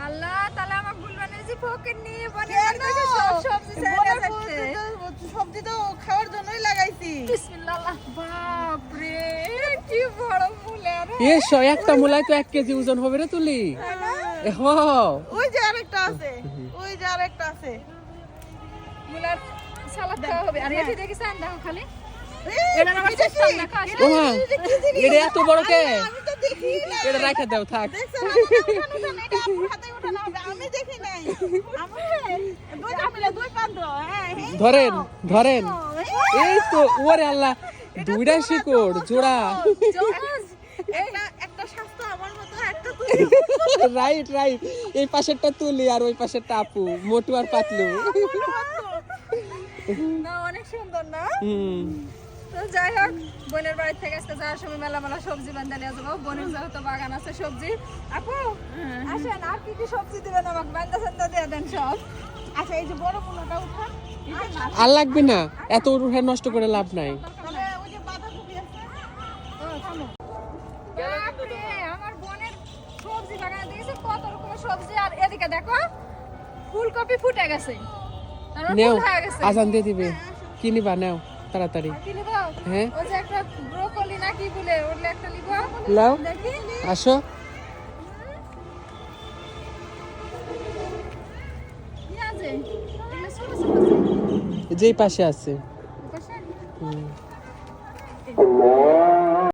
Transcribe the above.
আল্লাহ তাআলা আমাকে বলবেন এই যে ফকির নিয়ে বনের বাড়িতে সব সবজি চাইতে যাচ্ছে। সবজি তো খাওয়ার জন্যই লাগাইছি। বিসমিল্লাহ। বাপ রে কি বড় মূলা রে। এসো একটা মূলায় তো 1 কেজি ওজন হবে রে তুলি। ওই যে আরেকটা আছে, ওই যে আরেকটা আছে। মূলার সালাদ খাওয়া হবে। আর এটি দেখি সান দেখো খালি। এটা আমার চেষ্টা না খাস। ওমা এটা এত বড় কে? আমি তো দেখি না। এটা রাখা দাও থাক। দেখছো না, উঠান, এটা আপুর হাতে উঠানো হবে। আমি দেখি নাই। আমরা দুই পান্ড, হ্যাঁ, ধরেন ধরেন। এই তো ওরে আল্লাহ, দুইটা শিকড় জোড়া। একটা স্বাস্থ্য আমার মতো, একটা রাইট রাইট, এই পাশেরটা তুলি আর ওই পাশেরটা আপু, মোটু আর পাতলু। না অনেক সুন্দর না। হুম তো যাই হোক, বোনের বাড়ি থেকে আজকে যাওয়ার সময় মেলা মেলা সবজি বান্ধা নিয়ে যাবো। বোনের যেহেতু বাগান আছে সবজি। আপু আসেন, আর কি কি সবজি দিবেন আমাকে? বান্ধা সান্ধা দিয়ে দেন সব। আচ্ছা, এই যে বড় মুলাটা উঠান। আর লাগবে না, এত উঠে নষ্ট করে লাভ নাই। তাহলে ওই যে বাঁধাকপি আছে। বাপরে, আমার বোনের সবজি বাগানে দেখেছি কত রকমের সবজি। আর এদিকে দেখো ফুলকপি ফুটে গেছে, তার মানে নেও, ফুল হয়ে গেছে। আজান দিয়ে দিবে, কি নিবা নেও তাড়াতাড়ি। আর কি নিব? হ্যাঁ ওই যে একটা ব্রোকলি না কি বলে, ওটা একটা নিব। লাও, দেখি আসো। কি আছে? এগুলো ছোট ছোট আছে। যেই পাশে আছে। ওই পাশে? হুম।